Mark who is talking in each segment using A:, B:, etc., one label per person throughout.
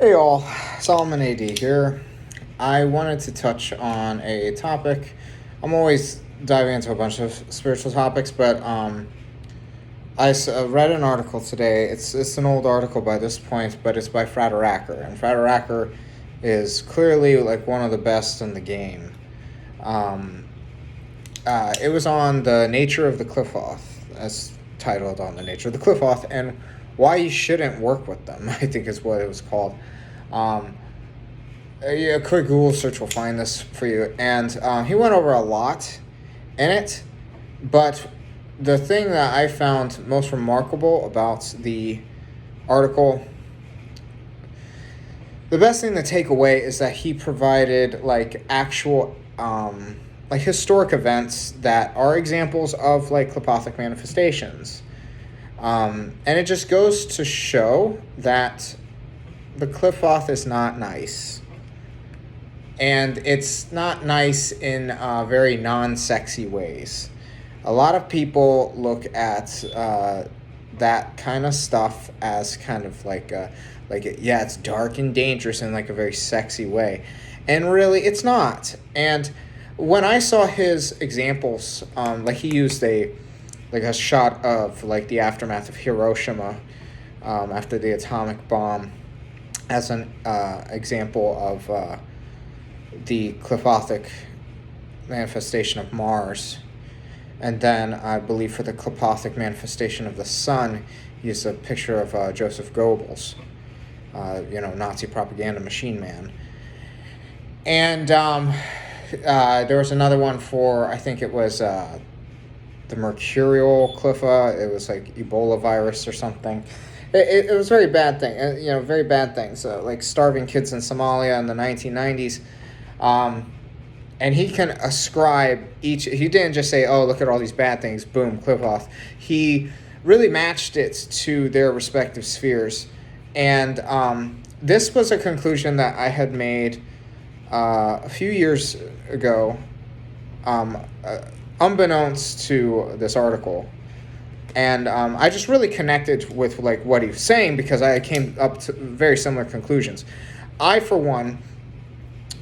A: Hey all, Solomon AD here. I wanted to touch on a topic. I'm always diving into a bunch of spiritual topics, but I read an article today. It's an old article by this point, but it's by Frater Acker, and Frater Acker is clearly like one of the best in the game. Um, it was on the nature of the Qlippoth, as titled on the nature of the Qlippoth, and why you shouldn't work with them, I think is what it was called. Um, a quick Google search will find this for you. And he went over a lot in it, but the thing that I found most remarkable about the article, the best thing to take away is that he provided like actual like historic events that are examples of like Qlippothic manifestations. And it just goes to show that the Qlippoth is not nice. And it's not nice in very non-sexy ways. A lot of people look at that kind of stuff as kind of yeah, it's dark and dangerous in like a very sexy way. And really, it's not. And when I saw his examples, like he used a shot of like the aftermath of Hiroshima after the atomic bomb as an example of the Qlippothic manifestation of Mars. And then I believe for the Qlippothic manifestation of the Sun, he used a picture of Joseph Goebbels, Nazi propaganda machine man. And there was another one for, I think it was the mercurial Qlippa. It was like Ebola virus or something. It was a very bad thing, very bad things, like starving kids in Somalia in the 1990s. And he can ascribe each, he didn't just say, oh, look at all these bad things, boom, Qlippoth. He really matched it to their respective spheres. And this was a conclusion that I had made a few years ago, unbeknownst to this article. And I just really connected with like what he was saying because I came up to very similar conclusions. I, for one,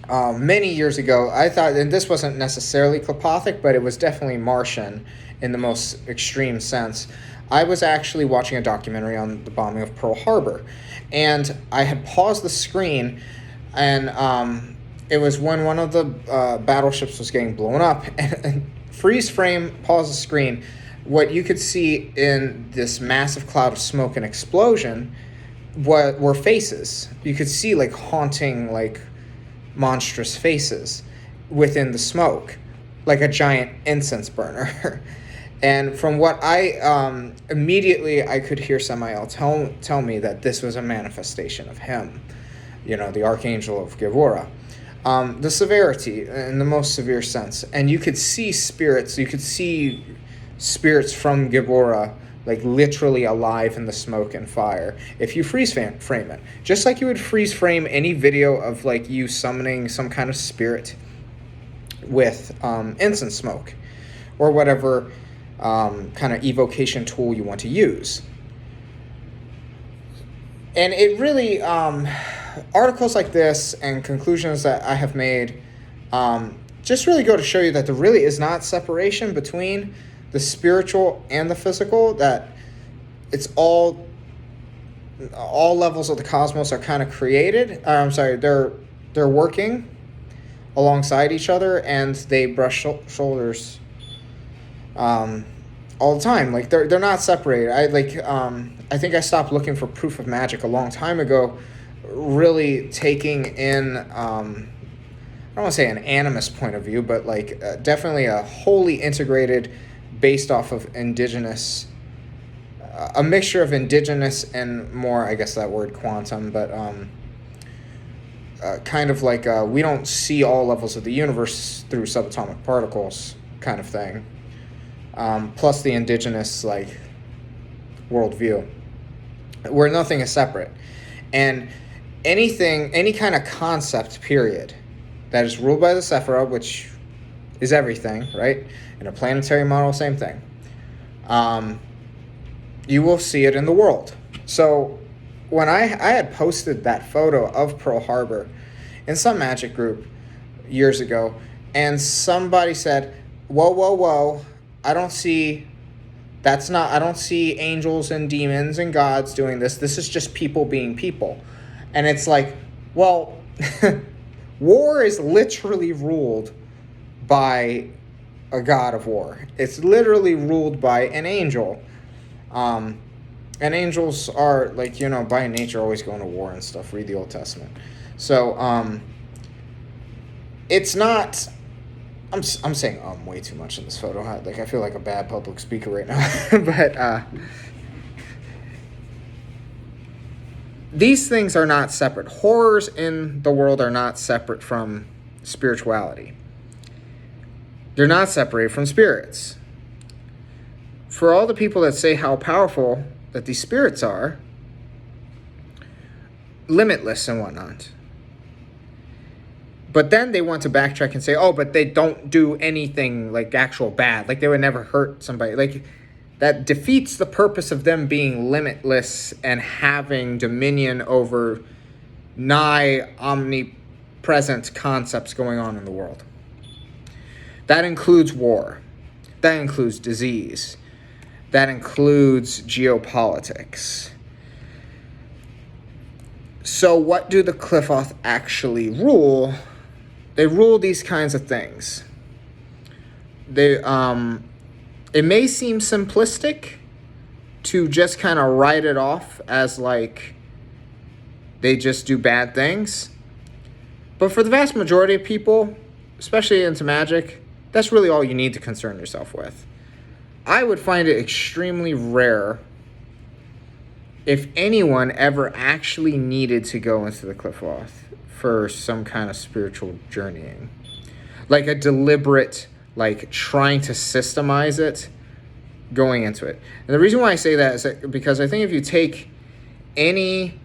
A: many years ago, I thought, and this wasn't necessarily Qlippothic, but it was definitely Martian in the most extreme sense. I was actually watching a documentary on the bombing of Pearl Harbor, and I had paused the screen, and it was when one of the battleships was getting blown up, and freeze frame, pause the screen. What you could see in this massive cloud of smoke and explosion were faces. You could see like haunting, like monstrous faces within the smoke, like a giant incense burner. And from what I immediately I could hear Samael tell me that this was a manifestation of him, the archangel of Gevurah. The severity in the most severe sense, and you could see spirits. You could see spirits from Gevurah like literally alive in the smoke and fire if you freeze frame it, just like you would freeze frame any video of like you summoning some kind of spirit with incense smoke or whatever kind of evocation tool you want to use. And it really articles like this and conclusions that I have made just really go to show you that there really is not separation between the spiritual and the physical, that it's all levels of the cosmos are kind of created. They're working alongside each other, and they brush shoulders all the time. Like they're not separated. I think I stopped looking for proof of magic a long time ago, really taking in I don't want to say an animist point of view, but like definitely a wholly integrated, based off of indigenous, a mixture of indigenous and more, I guess that word quantum, but kind of like we don't see all levels of the universe through subatomic particles kind of thing, plus the indigenous like worldview, where nothing is separate. And any kind of concept, period, that is ruled by the Sephira, which is everything, right? In a planetary model, same thing. You will see it in the world. So when I had posted that photo of Pearl Harbor in some magic group years ago, and somebody said, whoa, whoa, whoa, I don't see angels and demons and gods doing this. This is just people being people. And it's like, well, war is literally ruled by a god of war. It's literally ruled by an angel. And angels are, like, by nature always going to war and stuff. Read the Old Testament. So, it's not... I'm saying way too much in this photo. I feel like a bad public speaker right now. But these things are not separate. Horrors in the world are not separate from spirituality. They're not separated from spirits. For all the people that say how powerful that these spirits are, limitless and whatnot, but then they want to backtrack and say, oh, but they don't do anything like actual bad. Like they would never hurt somebody. Like that defeats the purpose of them being limitless and having dominion over nigh omnipresent concepts going on in the world. That includes war. That includes disease. That includes geopolitics. So what do the Qlippoth actually rule? They rule these kinds of things. It may seem simplistic to just kind of write it off as like they just do bad things. But for the vast majority of people, especially into magic, that's really all you need to concern yourself with. I would find it extremely rare if anyone ever actually needed to go into the Qlippoth for some kind of spiritual journeying. Like a deliberate, like trying to systemize it, going into it. And the reason why I say that is because I think if you take any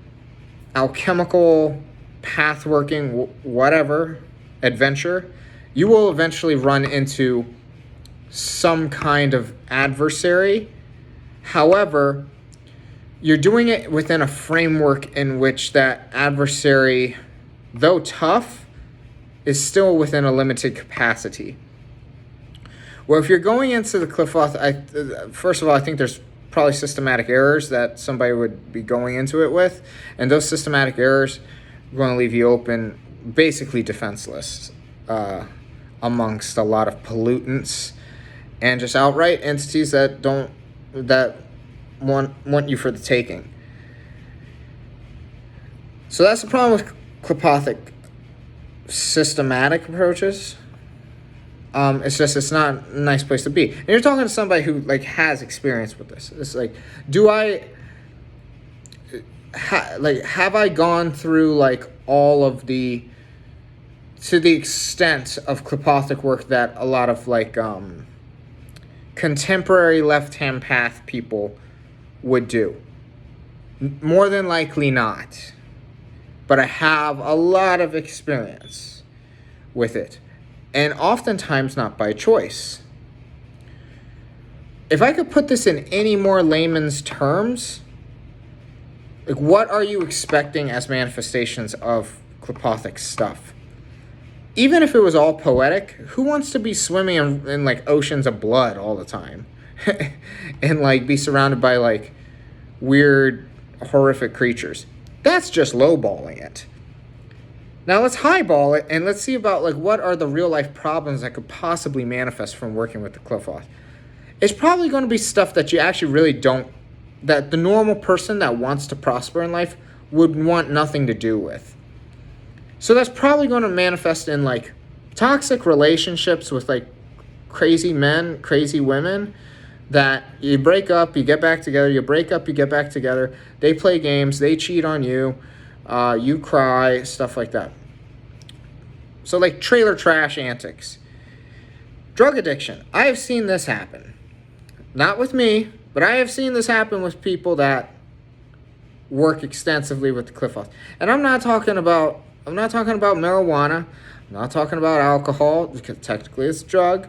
A: alchemical, path-working, whatever, adventure, you will eventually run into some kind of adversary. However, you're doing it within a framework in which that adversary, though tough, is still within a limited capacity. Well, if you're going into the Qlippoth, first of all, I think there's probably systematic errors that somebody would be going into it with, and those systematic errors are going to leave you open, basically defenseless, amongst a lot of pollutants and just outright entities that want you for the taking. So that's the problem with Qlippothic systematic approaches. It's not a nice place to be. And you're talking to somebody who like has experience with this. It's like, have I gone through like all of to the extent of Qlippothic work that a lot of like contemporary left-hand path people would do? More than likely not. But I have a lot of experience with it. And oftentimes not by choice. If I could put this in any more layman's terms, like what are you expecting as manifestations of Qlippothic stuff? Even if it was all poetic, who wants to be swimming in like oceans of blood all the time? And like be surrounded by like weird, horrific creatures? That's just lowballing it. Now let's highball it and let's see about like what are the real life problems that could possibly manifest from working with the Qlippoth. It's probably going to be stuff that you actually really don't, that the normal person that wants to prosper in life would want nothing to do with. So that's probably going to manifest in like toxic relationships with like crazy men, crazy women, that you break up, you get back together, you break up, you get back together, they play games, they cheat on you, you cry, stuff like that. So like trailer trash antics. Drug addiction. I have seen this happen. Not with me, but I have seen this happen with people that work extensively with the Qlippoth. And I'm not talking about marijuana. I'm not talking about alcohol, because technically it's a drug.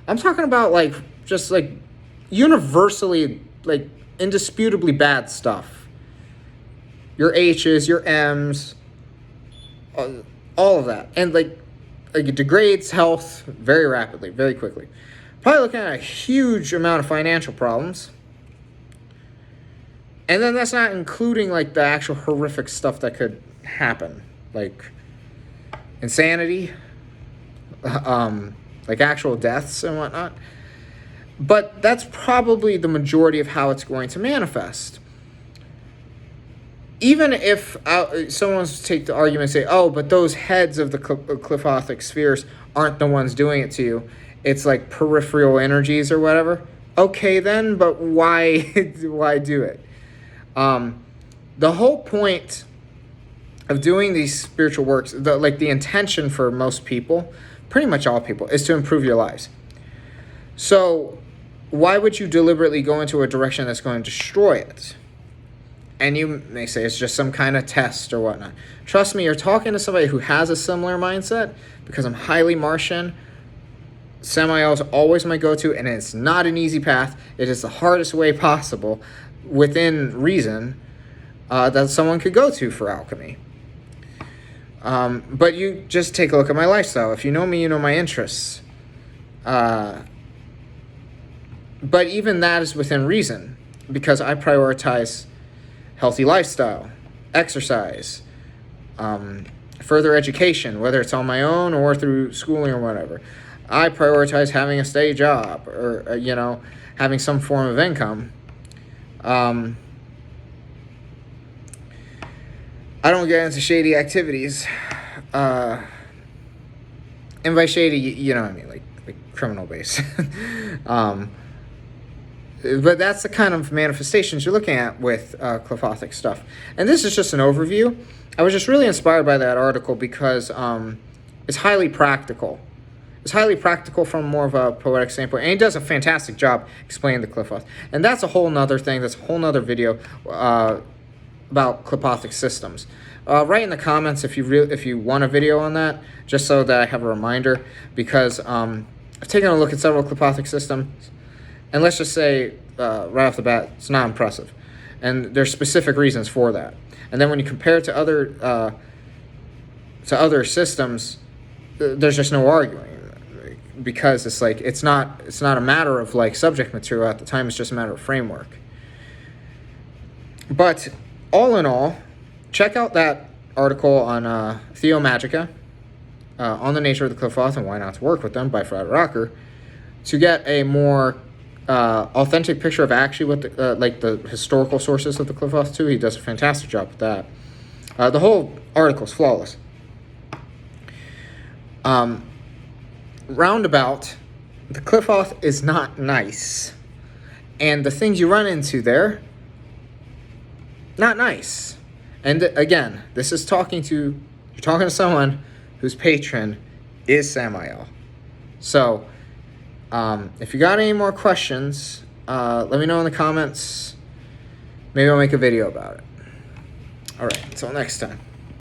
A: I'm talking about like just like universally like indisputably bad stuff. your H's, your M's, all of that. And like it degrades health very rapidly, very quickly. Probably looking at a huge amount of financial problems. And then that's not including like the actual horrific stuff that could happen, like insanity, like actual deaths and whatnot. But that's probably the majority of how it's going to manifest. Even if someone's take the argument and say, oh, but those heads of the Qlippothic spheres aren't the ones doing it to you. It's like peripheral energies or whatever. Okay then, but why do it? The whole point of doing these spiritual works, the intention for most people, pretty much all people, is to improve your lives. So why would you deliberately go into a direction that's going to destroy it? And you may say it's just some kind of test or whatnot. Trust me, you're talking to somebody who has a similar mindset, because I'm highly Martian. Samael is always my go-to, and it's not an easy path. It is the hardest way possible, within reason, that someone could go to for alchemy. But you just take a look at my lifestyle. If you know me, you know my interests. But even that is within reason, because I prioritize healthy lifestyle, exercise, further education, whether it's on my own or through schooling or whatever. I prioritize having a steady job, or having some form of income. I don't get into shady activities. And by shady, you know what I mean, like criminal based. But that's the kind of manifestations you're looking at with Qlippothic stuff. And this is just an overview. I was just really inspired by that article because it's highly practical. It's highly practical from more of a poetic standpoint. And he does a fantastic job explaining the Qlippoth. And that's a whole nother thing. That's a whole nother video about Qlippothic systems. Write in the comments if you want a video on that, just so that I have a reminder. Because I've taken a look at several Qlippothic systems. And let's just say, right off the bat, it's not impressive. And there's specific reasons for that. And then when you compare it to other systems, there's just no arguing. Because it's like it's not a matter of like subject material at the time, it's just a matter of framework. But all in all, check out that article on Theomagica, on the nature of the Qlippoth and why not to work with them by Friday Rocker, to get a more authentic picture of actually what the historical sources of the Qlippoth too. He does a fantastic job with that. The whole article is flawless. Roundabout, the Qlippoth is not nice, and the things you run into there, not nice. And again, this is you're talking to someone whose patron is Samael. So if you got any more questions, let me know in the comments. Maybe I'll make a video about it. All right, until next time.